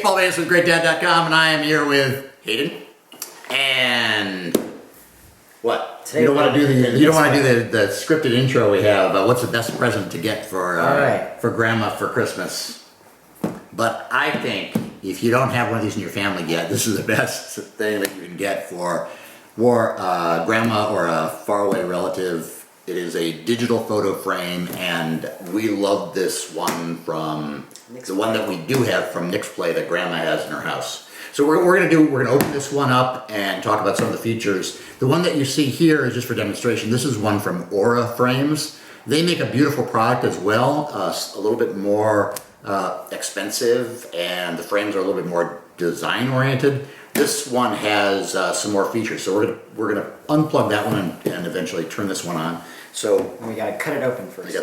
Nixplay with GreatDad.com, and I am here with Hayden. And what? Today you don't want to do the scripted intro we have. What's the best present to get for Grandma for Christmas? But I think if you don't have one of these in your family yet, this is the best thing that you can get for Grandma or a faraway relative. It is a digital photo frame, and we love this one from the one that we do have from Nixplay that Grandma has in her house. So we're gonna open this one up and talk about some of the features. The one that you see here is just for demonstration. This is one from Aura Frames. They make a beautiful product as well, a little bit more expensive, and the frames are a little bit more design oriented. This one has some more features, so we're gonna unplug that one and eventually turn this one on. So we gotta cut it open first.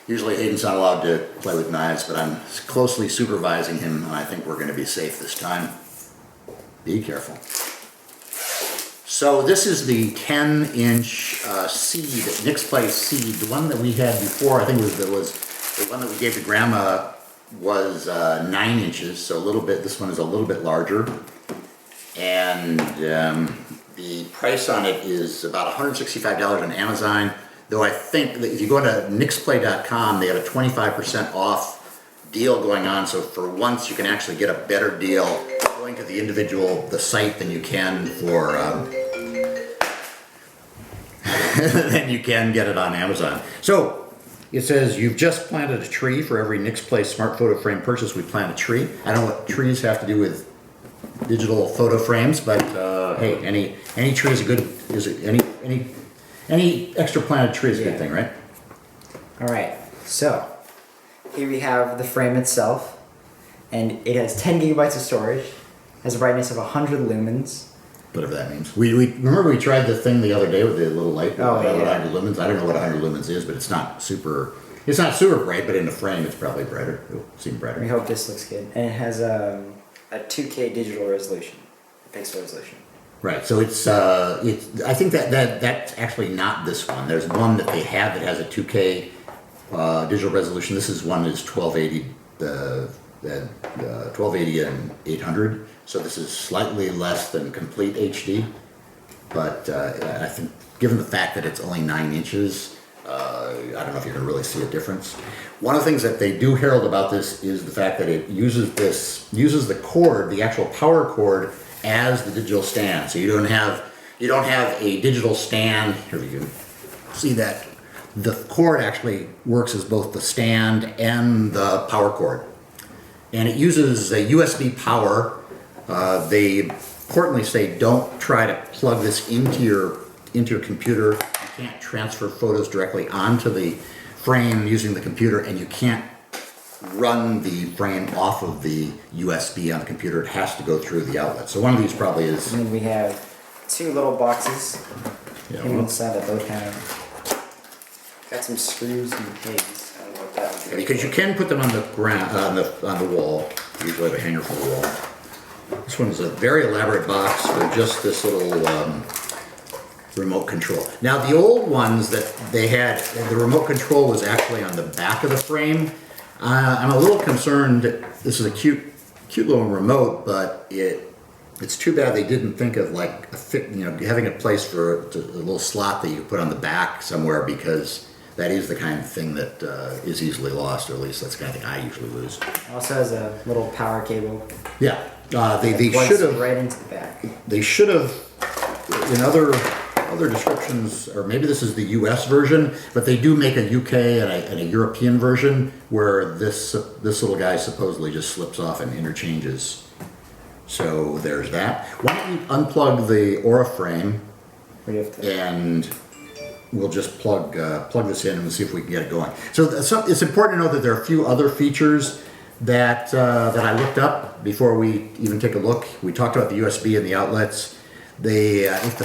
Usually Hayden's not allowed to play with knives, but I'm closely supervising him, and I think we're gonna be safe this time. Be careful. So this is the 10-inch seed, Nixplay seed. The one that we had before, I think was the one that we gave to Grandma was 9 inches, so a little bit. This one is a little bit larger, and the price on it is about $165 on Amazon. Though I think that if you go to Nixplay.com, they have a 25% off deal going on. So for once, you can actually get a better deal going to the site than you can for than you can get it on Amazon. So it says, you've just planted a tree. For every Nixplay smart photo frame purchase, we plant a tree. I don't know what trees have to do with digital photo frames, but hey, any tree is a good, any extra planted tree is a good thing, right? All right, so here we have the frame itself, and it has 10 gigabytes of storage, has a brightness of 100 lumens. Whatever that means. We remember we tried the thing the other day with the little light. 100 lumens. I don't know what 100 lumens is, but it's not super bright, but in the frame it's probably brighter. It'll seem brighter. We hope this looks good. And it has a 2K digital resolution, pixel resolution. Right. So it's I think that's actually not this one. There's one that they have that has a 2K digital resolution. This is one that's 1280 and 800. So this is slightly less than complete HD, but I think given the fact that it's only 9 inches, I don't know if you're going to really see a difference. One of the things that they do herald about this is the fact that it uses the cord, the actual power cord, as the digital stand. So you don't have a digital stand. Here we go. See that the cord actually works as both the stand and the power cord, and it uses a USB power. They importantly say don't try to plug this into your computer. You can't transfer photos directly onto the frame using the computer, and you can't run the frame off of the USB on the computer. It has to go through the outlet. So one of these probably is. And then we have 2 little boxes. Yeah, on the side that both have got some screws and pegs. I don't know what that would be. Because you can put them on the ground, on the wall. You usually have a hanger for the wall. This one is a very elaborate box for just this little remote control. Now the old ones that they had, the remote control was actually on the back of the frame. I'm a little concerned. This is a cute little remote, but it's too bad they didn't think of like having a place for a little slot that you put on the back somewhere, because that is the kind of thing that is easily lost, or at least that's the kind of thing I usually lose. It also has a little power cable. Yeah, they should have right into the back. They should have in other descriptions, or maybe this is the US version, but they do make a UK and a European version where this little guy supposedly just slips off and interchanges. So there's that. Why don't you unplug the Aura frame, and we'll just plug this in and we'll see if we can get it going. So it's important to know that there are a few other features that I looked up before we even take a look. We talked about the USB and the outlets. They if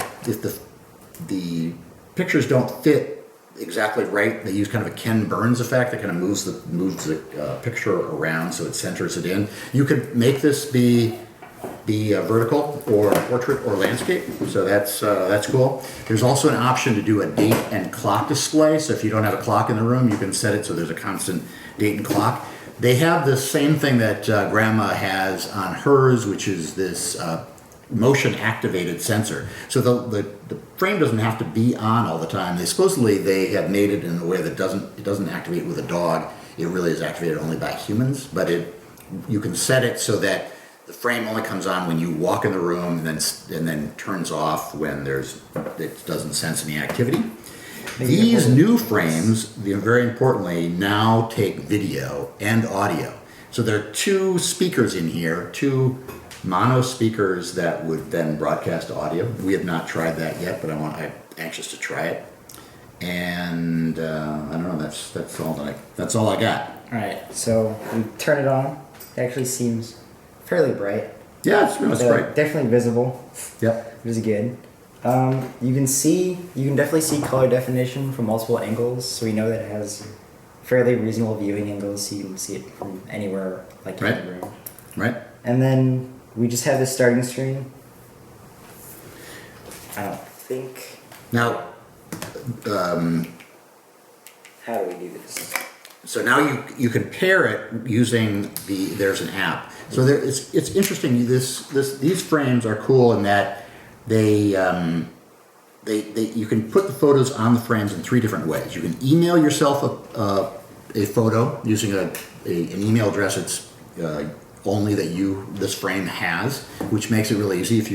the pictures don't fit exactly right, they use kind of a Ken Burns effect that kind of moves the picture around so it centers it in. You could make this be vertical or portrait or landscape, so that's cool. There's also an option to do a date and clock display, so if you don't have a clock in the room, you can set it so there's a constant date and clock. They have the same thing that Grandma has on hers, which is this motion activated sensor. So the frame doesn't have to be on all the time. Supposedly they have made it in a way that it doesn't activate with a dog. It really is activated only by humans, but you can set it so that the frame only comes on when you walk in the room, and then turns off when it doesn't sense any activity. These new frames, very importantly, now take video and audio. So there are two speakers in here, two mono speakers that would then broadcast audio. We have not tried that yet, but I'm anxious to try it. And I don't know. That's all I got. All right, so we turn it on. It actually seems fairly bright. Yeah, it's bright. Definitely visible. Yep. Which is good. You can definitely see color definition from multiple angles, so we know that it has fairly reasonable viewing angles, so you can see it from anywhere, like in the room. Right. And then we just have the starting screen. I don't think. Now, how do we do this? so now you can pair it using there's an app. So it's interesting. These frames are cool in that you can put the photos on the frames in 3 different ways. You can email yourself a photo using an email address that's only that this frame has, which makes it really easy. If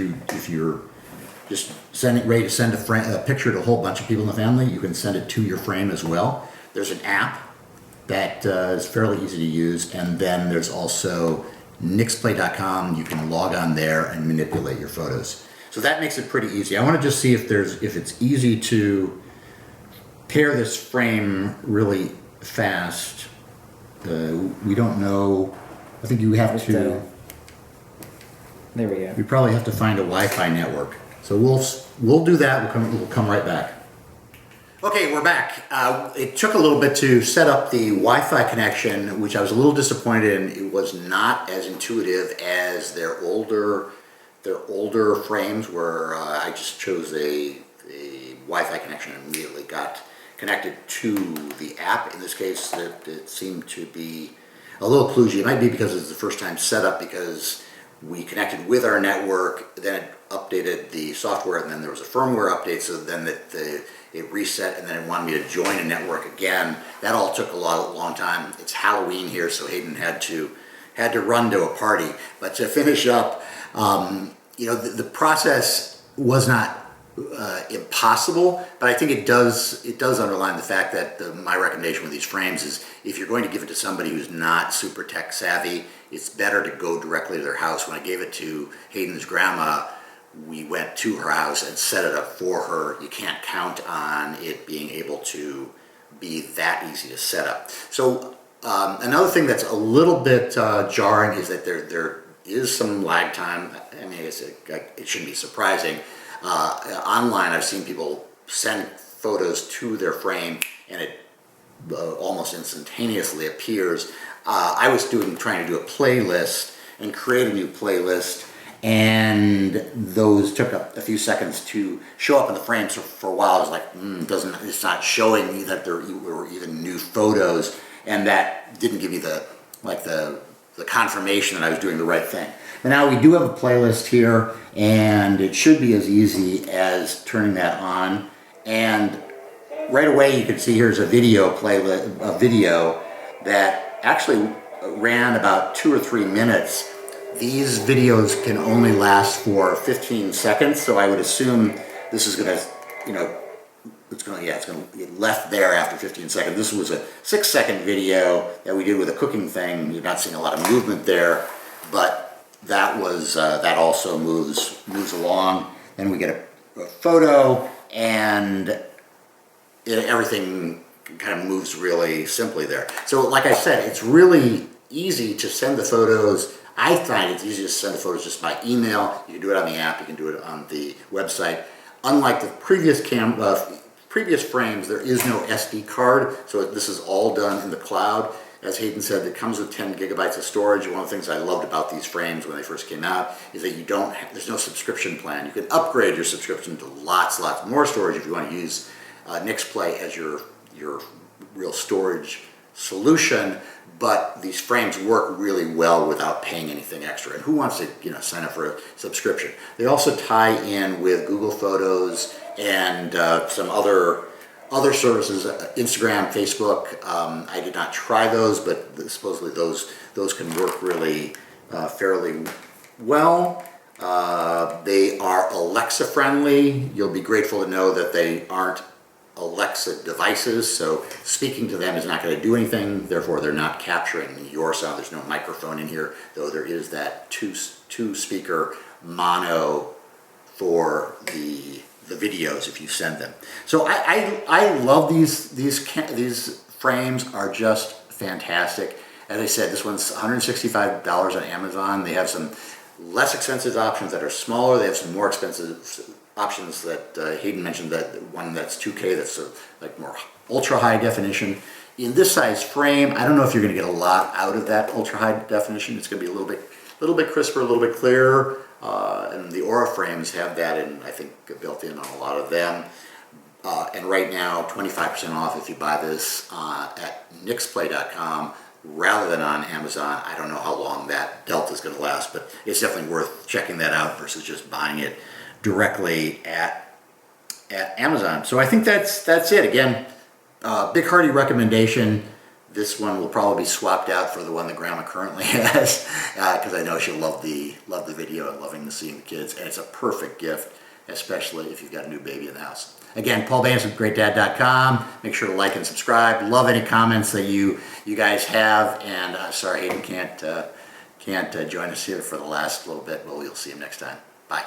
you're just ready to send a picture to a whole bunch of people in the family, you can send it to your frame as well. There's an app that is fairly easy to use, and then there's also Nixplay.com. You can log on there and manipulate your photos. So that makes it pretty easy. I want to just see if it's easy to pair this frame really fast. We don't know. I think you have to. There we go. We probably have to find a Wi-Fi network. So we'll do that. We'll come right back. Okay, we're back. It took a little bit to set up the Wi-Fi connection, which I was a little disappointed in. It was not as intuitive as their older frames, where I just chose a Wi-Fi connection and immediately got connected to the app. In this case, it seemed to be a little kludgy. It might be because it's the first time set up, because we connected with our network, then it updated the software, and then there was a firmware update, so then it reset, and then it wanted me to join a network again. That all took a long time. It's Halloween here, so Hayden had to run to a party. But to finish up, the process was not impossible, but I think it does underline the fact that my recommendation with these frames is, if you're going to give it to somebody who's not super tech savvy, it's better to go directly to their house. When I gave it to Hayden's grandma, we went to her house and set it up for her. You can't count on it being able to be that easy to set up. So another thing that's a little bit jarring is that there is some lag time. I mean, it shouldn't be surprising. Online, I've seen people send photos to their frame, and it almost instantaneously appears. I was trying to do a playlist and create a new playlist, and those took a few seconds to show up in the frame. So for a while, I was like, it's not showing me that there were even new photos, and that didn't give me the confirmation that I was doing the right thing. But now we do have a playlist here, and it should be as easy as turning that on. And right away, you can see here's a video playlist, a video that actually ran about 2 or 3 minutes. These videos can only last for 15 seconds, so I would assume this is going to, it's going to get left there after 15 seconds. This was a 6-second video that we did with a cooking thing. You're not seeing a lot of movement there, but that also moves along. Then we get a photo, and everything kind of moves really simply there. So like I said, it's really easy to send the photos. I find it's easy to send the photos just by email. You can do it on the app, you can do it on the website. Unlike the previous frames, there is no SD card, so this is all done in the cloud. As Hayden said, it comes with 10 gigabytes of storage. One of the things I loved about these frames when they first came out is that there's no subscription plan. You can upgrade your subscription to lots more storage if you want to use Nixplay as your real storage solution, but these frames work really well without paying anything extra. And who wants to, sign up for a subscription? They also tie in with Google Photos and some other services, Instagram, Facebook. I did not try those, but supposedly those can work really fairly well. They are Alexa friendly. You'll be grateful to know that they aren't Alexa devices, so speaking to them is not going to do anything. Therefore, they're not capturing your sound. There's no microphone in here, though there is that two speaker mono for the videos if you send them. So I love these frames are just fantastic. As I said, this one's $165 on Amazon. They have some less expensive options that are smaller. They have some more expensive options that Hayden mentioned, that one that's 2K, that's like more ultra high definition. In this size frame, I don't know if you're going to get a lot out of that ultra high definition. It's going to be a little bit crisper, a little bit clearer, and the Aura frames have that, and I think built in on a lot of them. And right now, 25% off if you buy this at Nixplay.com rather than on Amazon. I don't know how long that delta is going to last, but it's definitely worth checking that out versus just buying it directly at Amazon. So I think that's it. Again, big hearty recommendation. This one will probably be swapped out for the one that Grandma currently has, because I know she'll love the video and loving to seeing the kids, and it's a perfect gift, especially if you've got a new baby in the house. Again, Paul Baines with GreatDad.com. Make sure to like and subscribe. Love any comments that you guys have, and sorry Hayden can't join us here for the last little bit, but we'll see him next time. Bye.